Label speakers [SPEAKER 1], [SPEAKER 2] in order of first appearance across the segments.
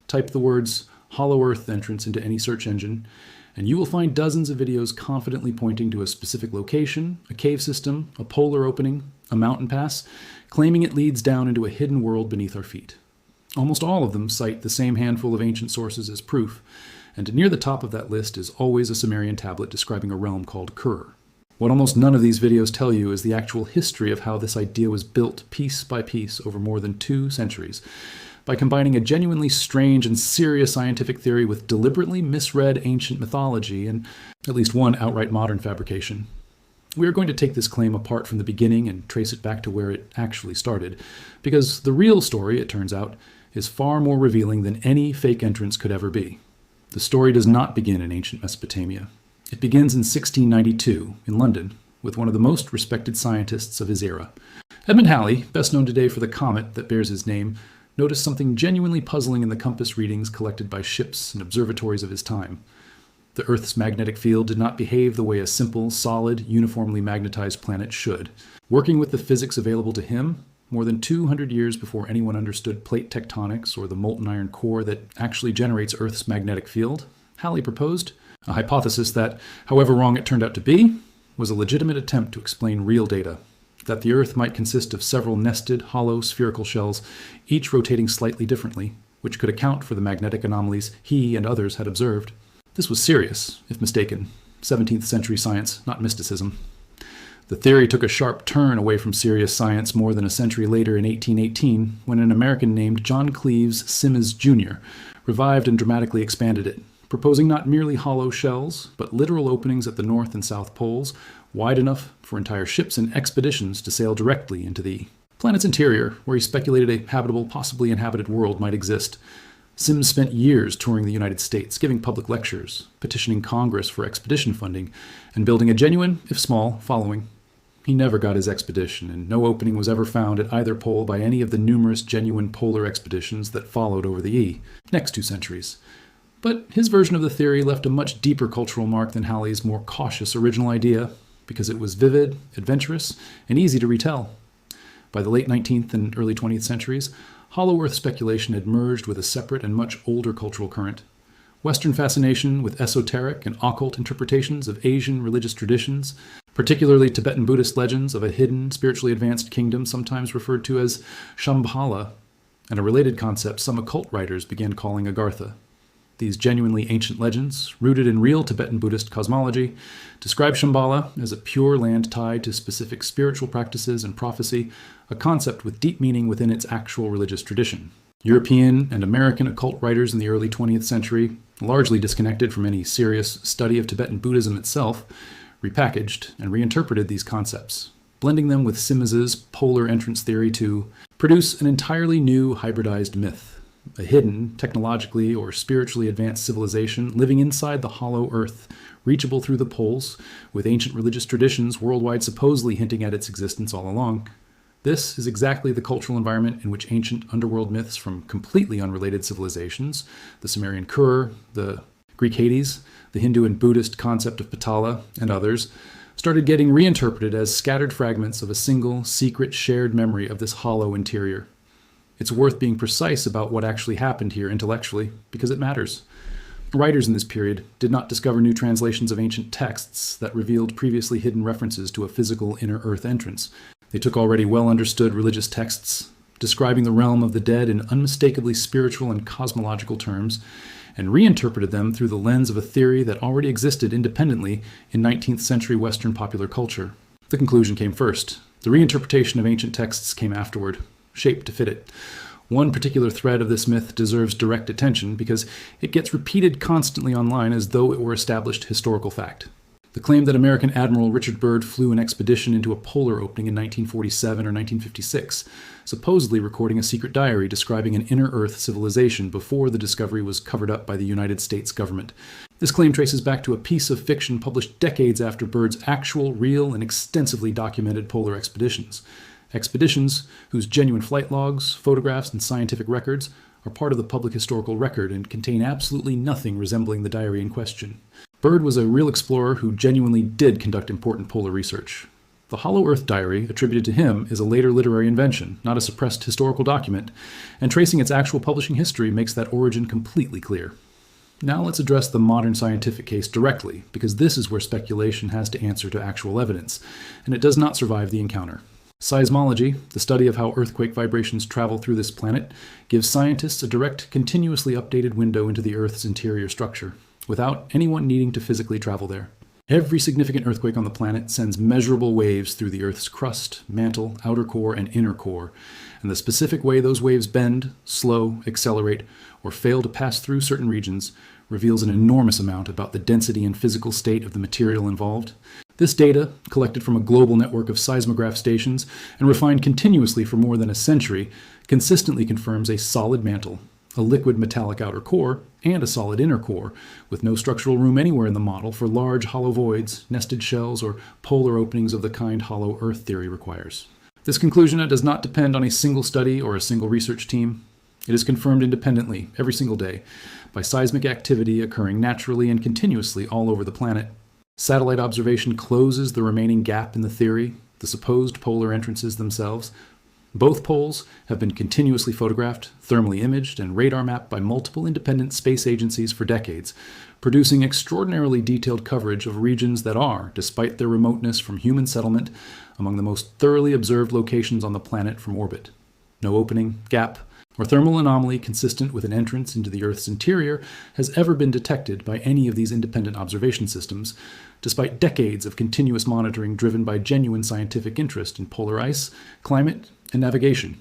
[SPEAKER 1] Type the words Hollow Earth entrance into any search engine, and you will find dozens of videos confidently pointing to a specific location, a cave system, a polar opening, a mountain pass, claiming it leads down into a hidden world beneath our feet. Almost all of them cite the same handful of ancient sources as proof, and near the top of that list is always a Sumerian tablet describing a realm called Kur. What almost none of these videos tell you is the actual history of how this idea was built piece by piece over more than 2 centuries, by combining a genuinely strange and serious scientific theory with deliberately misread ancient mythology and at least one outright modern fabrication. We are going to take this claim apart from the beginning and trace it back to where it actually started, because the real story, it turns out, is far more revealing than any fake entrance could ever be. The story does not begin in ancient Mesopotamia. It begins in 1692 in London with one of the most respected scientists of his era. Edmund Halley, best known today for the comet that bears his name, noticed something genuinely puzzling in the compass readings collected by ships and observatories of his time. The Earth's magnetic field did not behave the way a simple, solid, uniformly magnetized planet should. Working with the physics available to him, more than 200 years before anyone understood plate tectonics or the molten iron core that actually generates Earth's magnetic field, Halley proposed a hypothesis that, however wrong it turned out to be, was a legitimate attempt to explain real data, that the Earth might consist of several nested, hollow, spherical shells, each rotating slightly differently, which could account for the magnetic anomalies he and others had observed. This was serious, if mistaken, 17th century science, not mysticism. The theory took a sharp turn away from serious science more than a century later in 1818, when an American named John Cleves Simms Jr. revived and dramatically expanded it, proposing not merely hollow shells, but literal openings at the North and South Poles, wide enough for entire ships and expeditions to sail directly into the planet's interior, where he speculated a habitable, possibly inhabited world might exist. Simms spent years touring the United States, giving public lectures, petitioning Congress for expedition funding, and building a genuine, if small, following. He never got his expedition, and no opening was ever found at either pole by any of the numerous genuine polar expeditions that followed over the next 2 centuries. But his version of the theory left a much deeper cultural mark than Halley's more cautious original idea, because it was vivid, adventurous, and easy to retell. By the late 19th and early 20th centuries, Hollow Earth speculation had merged with a separate and much older cultural current. Western fascination with esoteric and occult interpretations of Asian religious traditions, particularly Tibetan Buddhist legends of a hidden, spiritually advanced kingdom sometimes referred to as Shambhala, and a related concept some occult writers began calling Agartha. These genuinely ancient legends, rooted in real Tibetan Buddhist cosmology, describe Shambhala as a pure land tied to specific spiritual practices and prophecy, a concept with deep meaning within its actual religious tradition. European and American occult writers in the early 20th century, largely disconnected from any serious study of Tibetan Buddhism itself, repackaged and reinterpreted these concepts, blending them with Simms's polar entrance theory to produce an entirely new hybridized myth. A hidden, technologically or spiritually advanced civilization living inside the hollow Earth, reachable through the poles, with ancient religious traditions worldwide supposedly hinting at its existence all along. This is exactly the cultural environment in which ancient underworld myths from completely unrelated civilizations, the Sumerian Kur, the Greek Hades, the Hindu and Buddhist concept of Patala, and others, started getting reinterpreted as scattered fragments of a single, secret, shared memory of this hollow interior. It's worth being precise about what actually happened here intellectually, because it matters. Writers in this period did not discover new translations of ancient texts that revealed previously hidden references to a physical inner Earth entrance. They took already well-understood religious texts, describing the realm of the dead in unmistakably spiritual and cosmological terms, and reinterpreted them through the lens of a theory that already existed independently in 19th century Western popular culture. The conclusion came first. The reinterpretation of ancient texts came afterward, shaped to fit it. One particular thread of this myth deserves direct attention because it gets repeated constantly online as though it were established historical fact. The claim that American Admiral Richard Byrd flew an expedition into a polar opening in 1947 or 1956, supposedly recording a secret diary describing an inner Earth civilization before the discovery was covered up by the United States government. This claim traces back to a piece of fiction published decades after Byrd's actual, real, and extensively documented polar expeditions. Expeditions whose genuine flight logs, photographs, and scientific records are part of the public historical record and contain absolutely nothing resembling the diary in question. Byrd was a real explorer who genuinely did conduct important polar research. The Hollow Earth Diary, attributed to him, is a later literary invention, not a suppressed historical document, and tracing its actual publishing history makes that origin completely clear. Now let's address the modern scientific case directly, because this is where speculation has to answer to actual evidence, and it does not survive the encounter. Seismology, the study of how earthquake vibrations travel through this planet, gives scientists a direct, continuously updated window into the Earth's interior structure, without anyone needing to physically travel there. Every significant earthquake on the planet sends measurable waves through the Earth's crust, mantle, outer core, and inner core, and the specific way those waves bend, slow, accelerate, or fail to pass through certain regions reveals an enormous amount about the density and physical state of the material involved. This data, collected from a global network of seismograph stations and refined continuously for more than a century, consistently confirms a solid mantle, a liquid metallic outer core, and a solid inner core, with no structural room anywhere in the model for large hollow voids, nested shells, or polar openings of the kind hollow Earth theory requires. This conclusion does not depend on a single study or a single research team. It is confirmed independently, every single day, by seismic activity occurring naturally and continuously all over the planet. Satellite observation closes the remaining gap in the theory, the supposed polar entrances themselves. Both poles have been continuously photographed, thermally imaged, and radar mapped by multiple independent space agencies for decades, producing extraordinarily detailed coverage of regions that are, despite their remoteness from human settlement, among the most thoroughly observed locations on the planet from orbit. No opening, gap, or thermal anomaly consistent with an entrance into the Earth's interior has ever been detected by any of these independent observation systems, despite decades of continuous monitoring driven by genuine scientific interest in polar ice, climate, and navigation,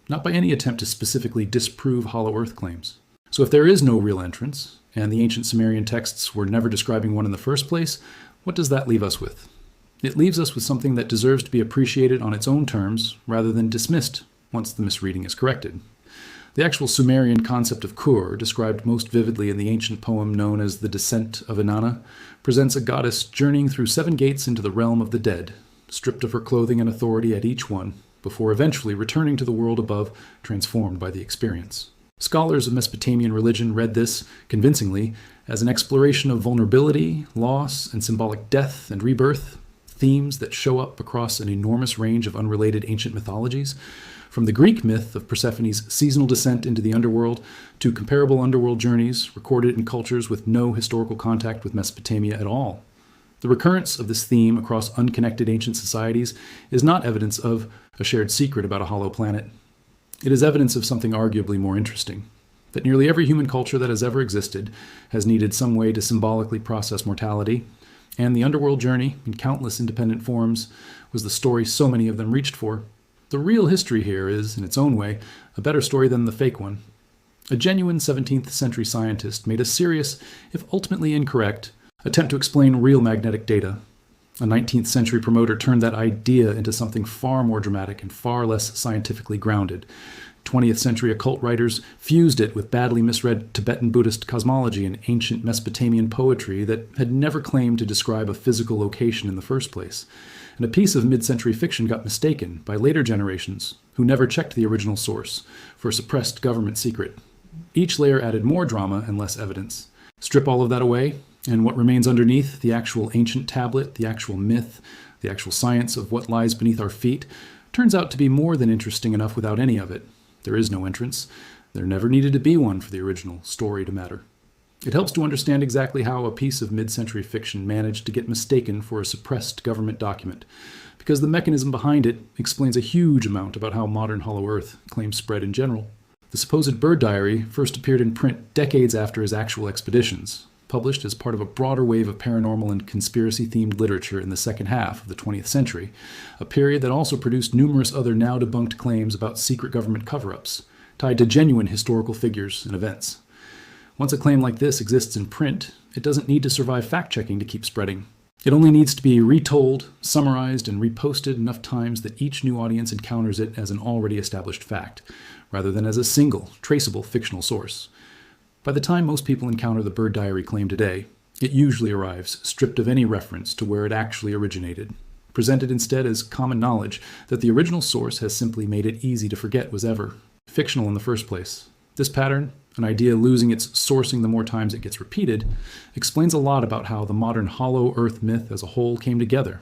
[SPEAKER 1] not by any attempt to specifically disprove hollow Earth claims. So if there is no real entrance, and the ancient Sumerian texts were never describing one in the first place, what does that leave us with? It leaves us with something that deserves to be appreciated on its own terms, rather than dismissed once the misreading is corrected. The actual Sumerian concept of Kur, described most vividly in the ancient poem known as the Descent of Inanna, presents a goddess journeying through 7 gates into the realm of the dead, stripped of her clothing and authority at each one, before eventually returning to the world above, transformed by the experience. Scholars of Mesopotamian religion read this, convincingly, as an exploration of vulnerability, loss, and symbolic death and rebirth, themes that show up across an enormous range of unrelated ancient mythologies, from the Greek myth of Persephone's seasonal descent into the underworld to comparable underworld journeys recorded in cultures with no historical contact with Mesopotamia at all. The recurrence of this theme across unconnected ancient societies is not evidence of a shared secret about a hollow planet. It is evidence of something arguably more interesting, that nearly every human culture that has ever existed has needed some way to symbolically process mortality, and the underworld journey, in countless independent forms, was the story so many of them reached for. The real history here is, in its own way, a better story than the fake one. A genuine 17th century scientist made a serious, if ultimately incorrect, attempt to explain real magnetic data. A 19th century promoter turned that idea into something far more dramatic and far less scientifically grounded. 20th century occult writers fused it with badly misread Tibetan Buddhist cosmology and ancient Mesopotamian poetry that had never claimed to describe a physical location in the first place. And a piece of mid-century fiction got mistaken by later generations who never checked the original source for a suppressed government secret. Each layer added more drama and less evidence. Strip all of that away, and what remains underneath, the actual ancient tablet, the actual myth, the actual science of what lies beneath our feet, turns out to be more than interesting enough without any of it. There is no entrance. There never needed to be one for the original story to matter. It helps to understand exactly how a piece of mid-century fiction managed to get mistaken for a suppressed government document, because the mechanism behind it explains a huge amount about how modern Hollow Earth claims spread in general. The supposed bird diary first appeared in print decades after his actual expeditions, published as part of a broader wave of paranormal and conspiracy-themed literature in the second half of the 20th century, a period that also produced numerous other now-debunked claims about secret government cover-ups, tied to genuine historical figures and events. Once a claim like this exists in print, it doesn't need to survive fact-checking to keep spreading. It only needs to be retold, summarized, and reposted enough times that each new audience encounters it as an already established fact, rather than as a single, traceable fictional source. By the time most people encounter the bird diary claim today, it usually arrives stripped of any reference to where it actually originated, presented instead as common knowledge that the original source has simply made it easy to forget was ever fictional in the first place. This pattern, an idea losing its sourcing the more times it gets repeated, explains a lot about how the modern Hollow Earth myth as a whole came together.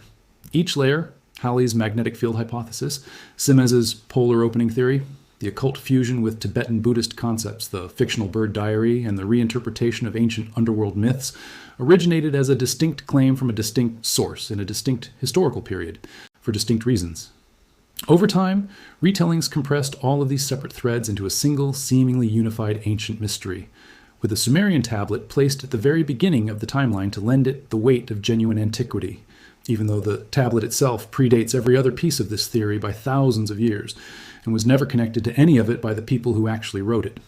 [SPEAKER 1] Each layer, Halley's magnetic field hypothesis, Simez's polar opening theory, the occult fusion with Tibetan Buddhist concepts, the fictional bird diary, and the reinterpretation of ancient underworld myths originated as a distinct claim from a distinct source in a distinct historical period for distinct reasons. Over time, retellings compressed all of these separate threads into a single, seemingly unified ancient mystery, with the Sumerian tablet placed at the very beginning of the timeline to lend it the weight of genuine antiquity, even though the tablet itself predates every other piece of this theory by thousands of years, and was never connected to any of it by the people who actually wrote it.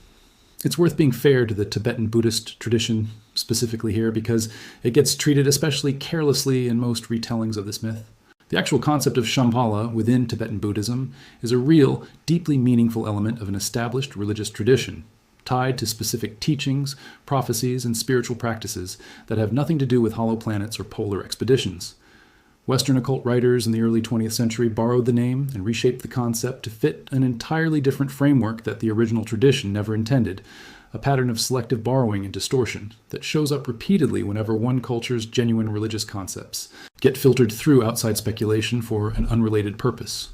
[SPEAKER 1] It's worth being fair to the Tibetan Buddhist tradition specifically here because it gets treated especially carelessly in most retellings of this myth. The actual concept of Shambhala within Tibetan Buddhism is a real, deeply meaningful element of an established religious tradition, tied to specific teachings, prophecies, and spiritual practices that have nothing to do with hollow planets or polar expeditions. Western occult writers in the early 20th century borrowed the name and reshaped the concept to fit an entirely different framework that the original tradition never intended, a pattern of selective borrowing and distortion that shows up repeatedly whenever one culture's genuine religious concepts get filtered through outside speculation for an unrelated purpose.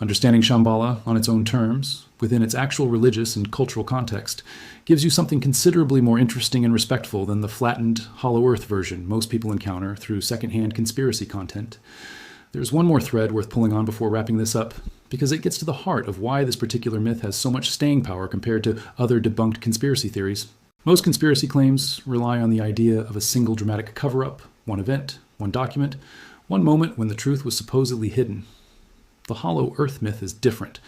[SPEAKER 1] Understanding Shambhala on its own terms, within its actual religious and cultural context, gives you something considerably more interesting and respectful than the flattened, hollow earth version most people encounter through secondhand conspiracy content. There's one more thread worth pulling on before wrapping this up, because it gets to the heart of why this particular myth has so much staying power compared to other debunked conspiracy theories. Most conspiracy claims rely on the idea of a single dramatic cover-up, one event, one document, one moment when the truth was supposedly hidden. The hollow earth myth is different.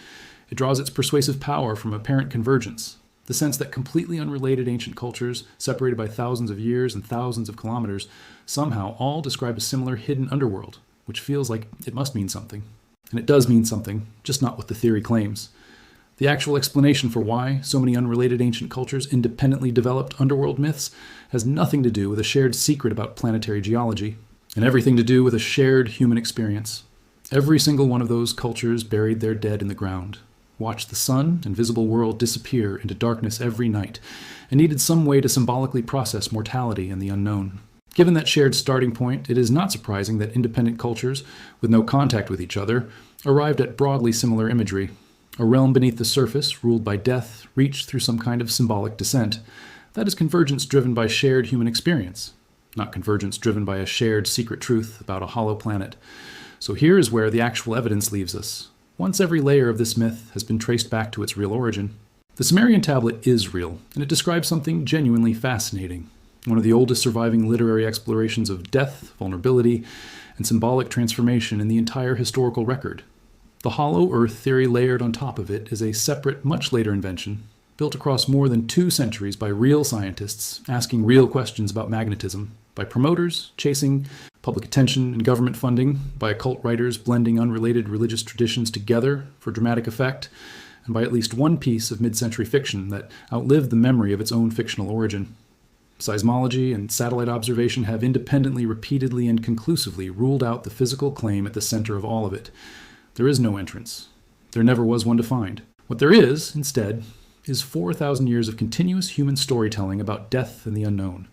[SPEAKER 1] It draws its persuasive power from apparent convergence, the sense that completely unrelated ancient cultures, separated by thousands of years and thousands of kilometers, somehow all describe a similar hidden underworld, which feels like it must mean something. And it does mean something, just not what the theory claims. The actual explanation for why so many unrelated ancient cultures independently developed underworld myths has nothing to do with a shared secret about planetary geology, and everything to do with a shared human experience. Every single one of those cultures buried their dead in the ground, watched the sun and visible world disappear into darkness every night, and needed some way to symbolically process mortality and the unknown. Given that shared starting point, it is not surprising that independent cultures, with no contact with each other, arrived at broadly similar imagery. A realm beneath the surface, ruled by death, reached through some kind of symbolic descent. That is convergence driven by shared human experience, not convergence driven by a shared secret truth about a hollow planet. So here is where the actual evidence leaves us, once every layer of this myth has been traced back to its real origin. The Sumerian tablet is real, and it describes something genuinely fascinating. One of the oldest surviving literary explorations of death, vulnerability, and symbolic transformation in the entire historical record. The hollow earth theory layered on top of it is a separate, much later invention, built across more than 2 centuries by real scientists asking real questions about magnetism, by promoters chasing public attention and government funding, by occult writers blending unrelated religious traditions together for dramatic effect, and by at least one piece of mid-century fiction that outlived the memory of its own fictional origin. Seismology and satellite observation have independently, repeatedly, and conclusively ruled out the physical claim at the center of all of it. There is no entrance. There never was one to find. What there is, instead, is 4,000 years of continuous human storytelling about death and the unknown,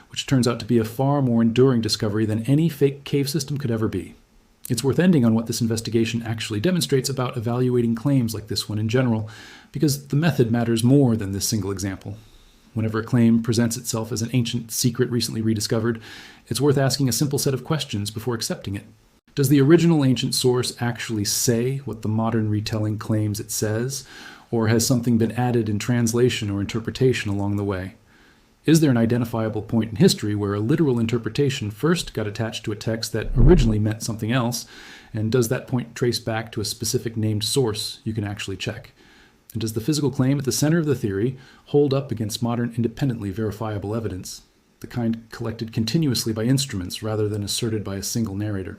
[SPEAKER 1] which turns out to be a far more enduring discovery than any fake cave system could ever be. It's worth ending on what this investigation actually demonstrates about evaluating claims like this one in general, because the method matters more than this single example. Whenever a claim presents itself as an ancient secret recently rediscovered, it's worth asking a simple set of questions before accepting it. Does the original ancient source actually say what the modern retelling claims it says, or has something been added in translation or interpretation along the way? Is there an identifiable point in history where a literal interpretation first got attached to a text that originally meant something else, and does that point trace back to a specific named source you can actually check? And does the physical claim at the center of the theory hold up against modern independently verifiable evidence, the kind collected continuously by instruments rather than asserted by a single narrator?